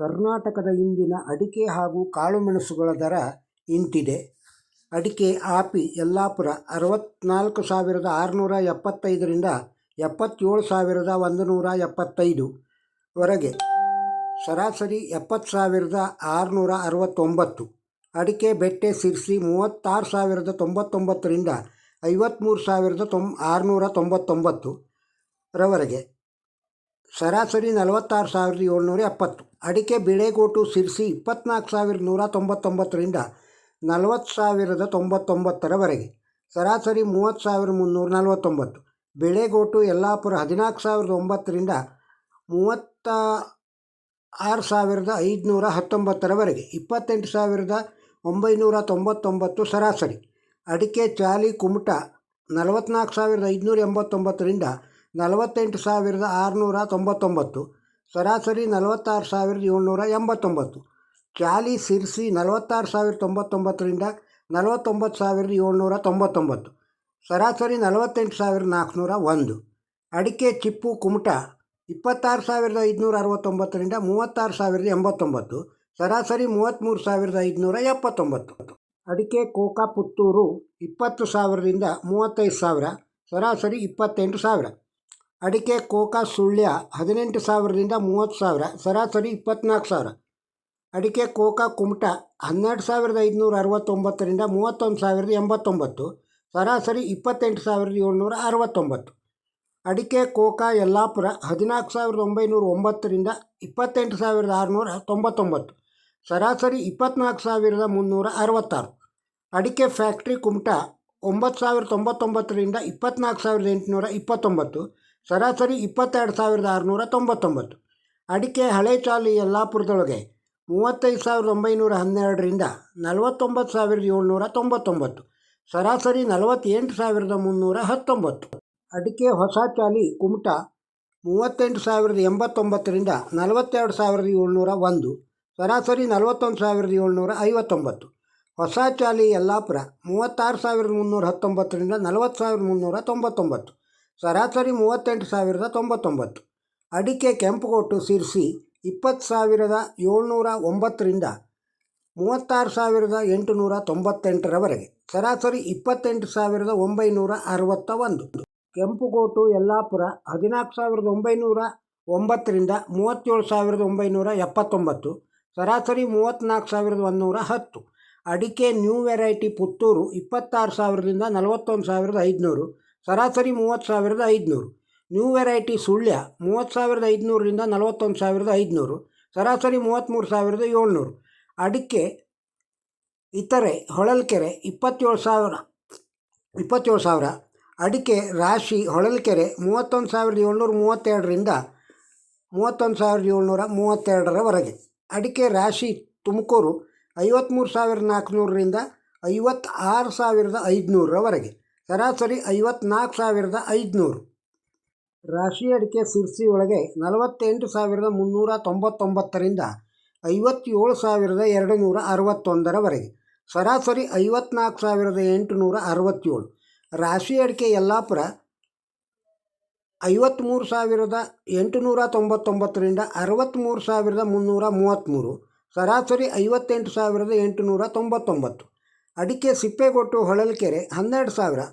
ಕರ್ನಾಟಕದ ಇಂದಿನ ಅಡಿಕೆ ಹಾಗೂ ಕಾಳುಮೆಣಸುಗಳ ದರ ಇಂತಿದೆ. ಅಡಿಕೆ ಆಪಿ ಯಲ್ಲಾಪುರ 64,675ರಿಂದ 77,175 ವರೆಗೆ, ಸರಾಸರಿ 70,669. ಅಡಿಕೆ ಬೆಟ್ಟೆ ಸಿರ್ಸಿ 36,099ರಿಂದ 53,699 ರವರೆಗೆ, ಸರಾಸರಿ 46,770. ಅಡಿಕೆ ಬಿಳೆಗೋಟು ಸಿರ್ಸಿ 24,199ರಿಂದ 40,099 ರವರೆಗೆ, ಸರಾಸರಿ 30,349. ಬಿಳೆಗೋಟು ಯಲ್ಲಾಪುರ 14,009ರಿಂದ 36,519 ರವರೆಗೆ, 28,999 ಸರಾಸರಿ. ಅಡಿಕೆ ಚಾಲಿ ಕುಮಟ 44,589ರಿಂದ 48,699, ಸರಾಸರಿ 46,789. ಚಾಲಿ ಸಿರ್ಸಿ 46,099ರಿಂದ 49,799, ಸರಾಸರಿ 48,401. ಅಡಿಕೆ ಚಿಪ್ಪು ಕುಮಟ 26,569ರಿಂದ 36,089, ಸರಾಸರಿ 33,579. ಅಡಿಕೆ ಕೋಕಾ ಪುತ್ತೂರು 20,000ರಿಂದ 35,000, ಸರಾಸರಿ 28,000. ಅಡಿಕೆ ಕೋಕಾ ಸುಳ್ಯ 18,000ರಿಂದ 30,000, ಸರಾಸರಿ 24,000. ಅಡಿಕೆ ಕೋಕಾ ಕುಮಟ 12,569ರಿಂದ 31,089, ಸರಾಸರಿ 28,769. ಅಡಿಕೆ ಕೋಕಾ ಯಲ್ಲಾಪುರ 14,909ರಿಂದ 28,699, ಸರಾಸರಿ 24,366. ಅಡಿಕೆ ಫ್ಯಾಕ್ಟ್ರಿ ಕುಮಟ 9,099ರಿಂದ 24,829, ಸರಾಸರಿ 22,699. ಅಡಿಕೆ ಹಳೆ ಚಾಲಿ ಯಲ್ಲಾಪುರದೊಳಗೆ 35,912ರಿಂದ 49,799, ಸರಾಸರಿ 48,319. ಅಡಿಕೆ ಹೊಸ ಚಾಲಿ ಕುಮಟ 38,089ರಿಂದ 42,701, ಸರಾಸರಿ 41,759. ಹೊಸ ಚಾಲಿ ಯಲ್ಲಾಪುರ 36,319ರಿಂದ 40,399, ಸರಾಸರಿ 38,099. ಅಡಿಕೆ ಕೆಂಪುಗೋಟು ಸಿರ್ಸಿ 20,709ರಿಂದ 36,898 ರವರೆಗೆ, ಸರಾಸರಿ 28,961. ಕೆಂಪುಗೋಟು ಯಲ್ಲಾಪುರ 14,909ರಿಂದ 37,979, ಸರಾಸರಿ 34,110. ಅಡಿಕೆ ನ್ಯೂ ವೆರೈಟಿ ಪುತ್ತೂರು 26,000ರಿಂದ 41,500, ಸರಾಸರಿ 30,500. ನ್ಯೂ ವೆರೈಟಿ ಸುಳ್ಯ 30,500ರಿಂದ 41,500, ಸರಾಸರಿ 33,700. ಅಡಿಕೆ ಇತರೆ ಹೊಳಲ್ಕೆರೆ 27,000. ಅಡಿಕೆ ರಾಶಿ ಹೊಳಲ್ಕೆರೆ 31,732ರಿಂದ 31,732 ರವರೆಗೆ. ಅಡಿಕೆ ರಾಶಿ ತುಮಕೂರು 53,400ರಿಂದ 56,500 ರವರೆಗೆ, ಸರಾಸರಿ 54,500. ರಾಶಿ ಅಡಿಕೆ ಸಿರ್ಸಿ ಒಳಗೆ 48,399ರಿಂದ 57,261 ರವರೆಗೆ, ಸರಾಸರಿ 54,867. ರಾಶಿ ಅಡಿಕೆ ಯಲ್ಲಾಪುರ 53,899ರಿಂದ 63,333, ಸರಾಸರಿ 58,899. ಅಡಿಕೆ ಸಿಪ್ಪೆಗೋಟು ಹೊಳಲ್ಕೆರೆ 12,000.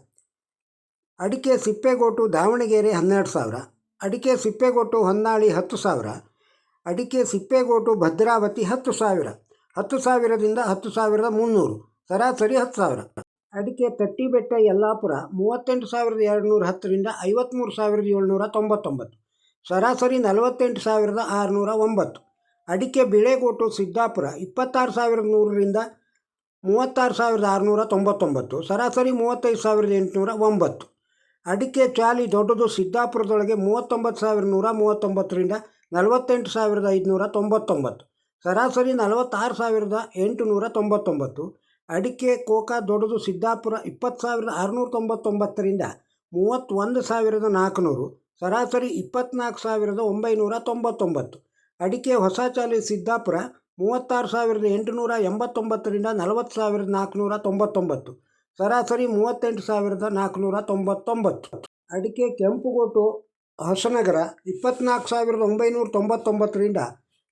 ಅಡಿಕೆ ಸಿಪ್ಪೆಗೋಟು ದಾವಣಗೆರೆ 12,000. ಅಡಿಕೆ ಸಿಪ್ಪೆಗೋಟು ಹೊನ್ನಾಳಿ 10,000. ಅಡಿಕೆ ಸಿಪ್ಪೆಗೋಟು ಭದ್ರಾವತಿ 10,000. 10,000ದಿಂದ 10,300, ಸರಾಸರಿ 10,000. ಅಡಿಕೆ ತಟ್ಟಿಬೆಟ್ಟ ಯಲ್ಲಾಪುರ 38,210ರಿಂದ 53,799, ಸರಾಸರಿ 48,609. ಅಡಿಕೆ ಬಿಳೆಗೋಟು ಸಿದ್ದಾಪುರ 26,100ರಿಂದ 36,699, ಸರಾಸರಿ 35,809. ಅಡಿಕೆ ಚಾಲಿ ದೊಡ್ಡದು ಸಿದ್ದಾಪುರದೊಳಗೆ 39,139ರಿಂದ 48,599, ಸರಾಸರಿ 46,899. ಅಡಿಕೆ ಕೋಕಾ ದೊಡ್ಡದು ಸಿದ್ದಾಪುರ 20,699ರಿಂದ 31,400, ಸರಾಸರಿ 24,999. ಅಡಿಕೆ ಹೊಸ ಚಾಲಿ ಸಿದ್ದಾಪುರ 36,889ರಿಂದ 40,499, ಸರಾಸರಿ 38,499. ಅಡಿಕೆ ಕೆಂಪುಗೋಟು ಹೊಸನಗರ 24,999ರಿಂದ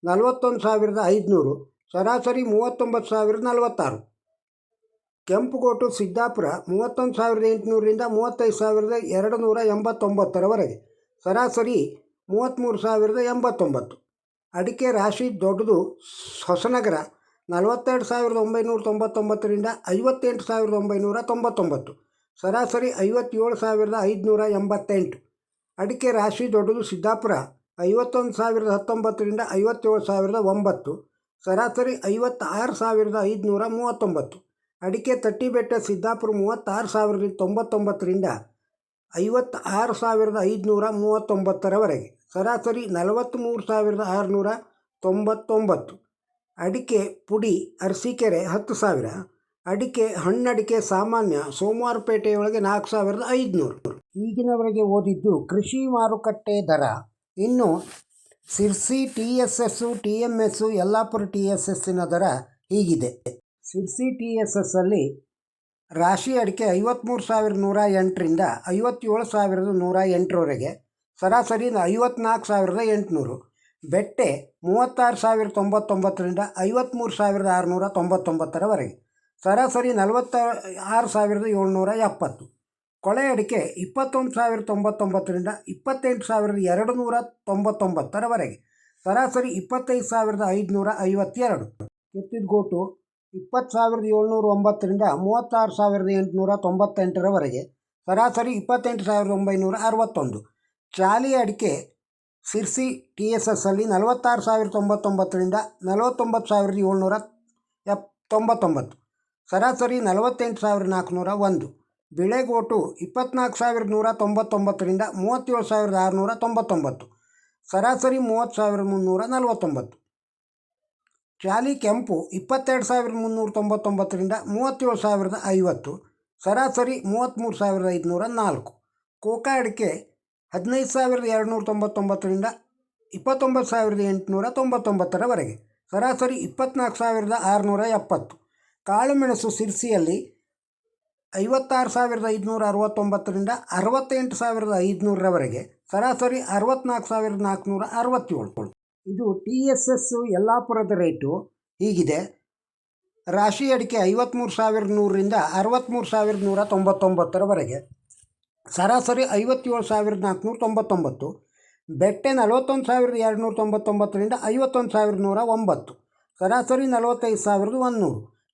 41,500, ಸರಾಸರಿ 39,046. ಕೆಂಪುಗೋಟು ಸಿದ್ದಾಪುರ 31,800ರಿಂದ 35,289ರವರೆಗೆ, ಸರಾಸರಿ 33,089. ಅಡಿಕೆ ರಾಶಿ ದೊಡ್ಡದು ಹೊಸನಗರ 42,999ರಿಂದ 58,999, ಸರಾಸರಿ 57,588. ಅಡಿಕೆ ರಾಶಿ ದೊಡ್ಡದು ಸಿದ್ದಾಪುರ 51,019ರಿಂದ 57,009, ಸರಾಸರಿ 56,539. ಅಡಿಕೆ ತಟ್ಟಿಬೆಟ್ಟ ಸಿದ್ದಾಪುರ 36,099ರಿಂದ 56,539ರವರೆಗೆ, ಸರಾಸರಿ 43,699. ಅಡಿಕೆ ಪುಡಿ ಅರಸೀಕೆರೆ 10,000. ಅಡಿಕೆ ಹಣ್ಣಡಿಕೆ ಸಾಮಾನ್ಯ ಸೋಮವಾರಪೇಟೆಯೊಳಗೆ 4,500. ಈಗಿನವರೆಗೆ ಓದಿದ್ದು ಕೃಷಿ ಮಾರುಕಟ್ಟೆ ದರ. ಇನ್ನು ಸಿರ್ಸಿ TSS, TMS, ಯಲ್ಲಾಪುರ TSSನ ದರ ಹೀಗಿದೆ. ಸಿರ್ಸಿ TSSಲ್ಲಿ ರಾಶಿ ಅಡಿಕೆ 53,108ರಿಂದ 57,108ರವರೆಗೆ, ಸರಾಸರಿ 54,800. ಬೆಟ್ಟೆ 36,099ರಿಂದ 53,699ರವರೆಗೆ, ಸರಾಸರಿ 46,770. ಕೊಳೆ ಅಡಿಕೆ 21,099ರಿಂದ 28,299ರವರೆಗೆ, ಸರಾಸರಿ 25,552. ಕೆತ್ತಿದಗೋಟು 20,709ರಿಂದ 36,898ರವರೆಗೆ, ಸರಾಸರಿ 28,961. ಚಾಲಿ ಅಡಿಕೆ ಸಿರ್ಸಿ TSSಲ್ಲಿ 46,099ರಿಂದ 49,799, ಸರಾಸರಿ 48,401. ಬಿಳೆಗೋಟು 24,199ರಿಂದ 37,699, ಸರಾಸರಿ 30,349. ಚಾಲಿ ಕೆಂಪು 22,399ರಿಂದ 37,050, ಸರಾಸರಿ 33,504. ಕೋಕಾ ಅಡಿಕೆ 15,299ರಿಂದ 29,899ರವರೆಗೆ, ಸರಾಸರಿ 24,670. ಕಾಳುಮೆಣಸು ಸಿರ್ಸಿಯಲ್ಲಿ 56,569ರಿಂದ 68,500ರವರೆಗೆ, ಸರಾಸರಿ 64,467. ಇದು TSS ಯಲ್ಲಾಪುರದ ರೇಟು ಹೀಗಿದೆ. ರಾಶಿ ಅಡಿಕೆ 53,100ರಿಂದ 63,199ರವರೆಗೆ, ಸರಾಸರಿ 57,499. ಬೆಟ್ಟೆ 41,299ರಿಂದ 51,109, ಸರಾಸರಿ 45,100.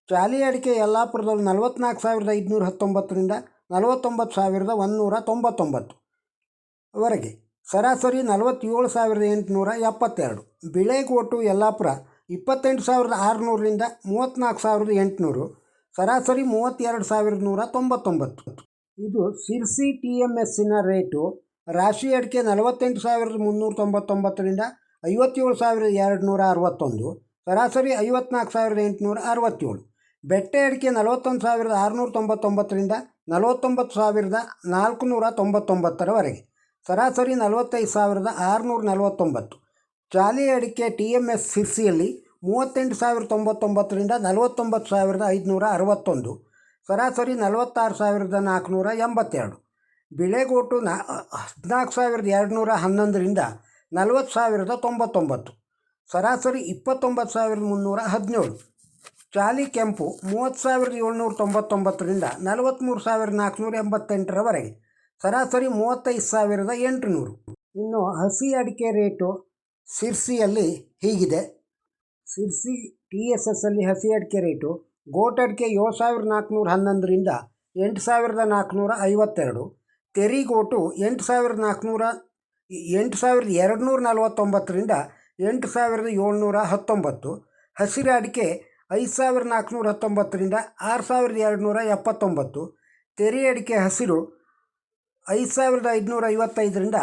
ಚಾಲಿ ಅಡಿಕೆ ಯಲ್ಲಾಪುರದಲ್ಲಿ 44,519ರಿಂದ 49,199ವರೆಗೆ, ಸರಾಸರಿ 47,872. ಬಿಳೆಗೋಟು ಯಲ್ಲಾಪುರ 28,600ರಿಂದ 34,800, ಸರಾಸರಿ 32,199. ಇದು ಸಿರ್ಸಿ TMSನ ರೇಟು. ರಾಶಿ ಅಡಿಕೆ 48,399ರಿಂದ 57,261, ಸರಾಸರಿ 54,867. ಬೆಟ್ಟೆ ಅಡಿಕೆ 41,699ರಿಂದ 49,499ರವರೆಗೆ, ಸರಾಸರಿ 45,649. ಚಾಲಿ ಅಡಿಕೆ TMS ಸಿರ್ಸಿಯಲ್ಲಿ 38,099ರಿಂದ 49,561, ಸರಾಸರಿ 46,482. ಬಿಳೆಗೋಟು 14,211ರಿಂದ 40,099, ಸರಾಸರಿ 29,317. ಚಾಲಿ ಕೆಂಪು 30,799ರಿಂದ 43,488ರವರೆಗೆ, ಸರಾಸರಿ 35,800. ಇನ್ನು ಹಸಿ ಅಡಿಕೆ ರೇಟು ಸಿರ್ಸಿಯಲ್ಲಿ ಹೀಗಿದೆ. ಸಿರ್ಸಿ TSSಲ್ಲಿ ಹಸಿ ಅಡಿಕೆ ರೇಟು: ಗೋಟ್ ಅಡಿಕೆ 7,411ರಿಂದ 8,452, ತೆರಿಗೋಟು 8,249ರಿಂದ 8,719. ಹಸಿರು ಅಡಿಕೆ 5,419ರಿಂದ 6,279, ತೆರಿ ಅಡಿಕೆ ಹಸಿರು 5,555ರಿಂದ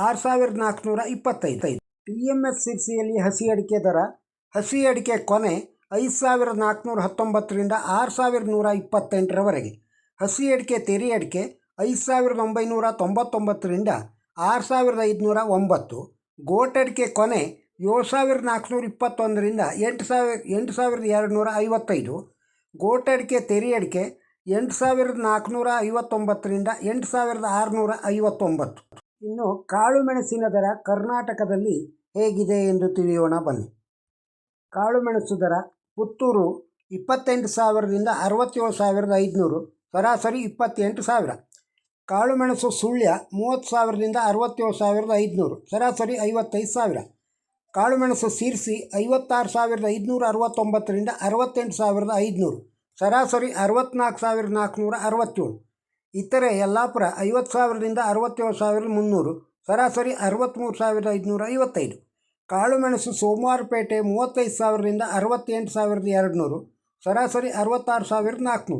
6,425. TMS ಸಿರ್ಸಿಯಲ್ಲಿ ಹಸಿ ಅಡಿಕೆ ದರ: ಹಸಿ ಅಡಿಕೆ ಕೊನೆ 5,419ರಿಂದ 6,128ರವರೆಗೆ, ಹಸಿ ಅಡಿಕೆ ತೆರಿ ಅಡಿಕೆ 5,999ರಿಂದ 6,509. ಗೋಟ್ ಅಡಿಕೆ ಕೊನೆ 7,421ರಿಂದ 8,255. ಗೋಟ್ ಅಡಿಕೆ ತೆರಿ ಅಡಿಕೆ 8,459ರಿಂದ 8,659. ಇನ್ನು ಕಾಳುಮೆಣಸಿನ ದರ ಕರ್ನಾಟಕದಲ್ಲಿ ಹೇಗಿದೆ ಎಂದು ತಿಳಿಯೋಣ ಬನ್ನಿ. ಕಾಳುಮೆಣಸು ದರ ಪುತ್ತೂರು 28,000ದಿಂದ 67,500, ಸರಾಸರಿ 28,000. ಕಾಳುಮೆಣಸು ಸುಳ್ಯ 30,000ದಿಂದ 67,500, ಸರಾಸರಿ 55,000. ಕಾಳುಮೆಣಸು ಸಿರ್ಸಿ 56,569ರಿಂದ 68,500, ಸರಾಸರಿ 64,467. ಇತರೆ ಯಲ್ಲಾಪುರ 50,000ರಿಂದ 67,300, ಸರಾಸರಿ 63,555. ಕಾಳುಮೆಣಸು ಸೋಮವಾರಪೇಟೆ 35,000ರಿಂದ 68,200, ಸರಾಸರಿ 66,400.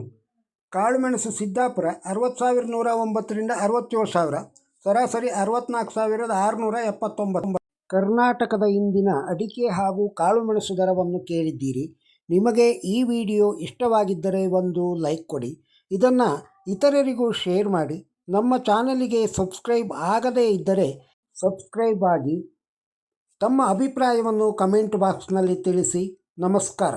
ಕಾಳುಮೆಣಸು ಸಿದ್ದಾಪುರ 60,109ರಿಂದ 67,000, ಸರಾಸರಿ 64,679. ಕರ್ನಾಟಕದ ಇಂದಿನ ಅಡಿಕೆ ಹಾಗೂ ಕಾಳುಮೆಣಸು ದರವನ್ನು ಕೇಳಿದ್ದೀರಿ. ನಿಮಗೆ ಈ ವಿಡಿಯೋ ಇಷ್ಟವಾಗಿದ್ದರೆ ಒಂದು ಲೈಕ್ ಕೊಡಿ. ಇದನ್ನು ಇತರರಿಗೂ ಶೇರ್ ಮಾಡಿ. ನಮ್ಮ ಚಾನಲಿಗೆ ಸಬ್ಸ್ಕ್ರೈಬ್ ಆಗದೇ ಇದ್ದರೆ ಸಬ್ಸ್ಕ್ರೈಬ್ ಆಗಿ. ತಮ್ಮ ಅಭಿಪ್ರಾಯವನ್ನು ಕಮೆಂಟ್ ಬಾಕ್ಸ್ನಲ್ಲಿ ತಿಳಿಸಿ. ನಮಸ್ಕಾರ.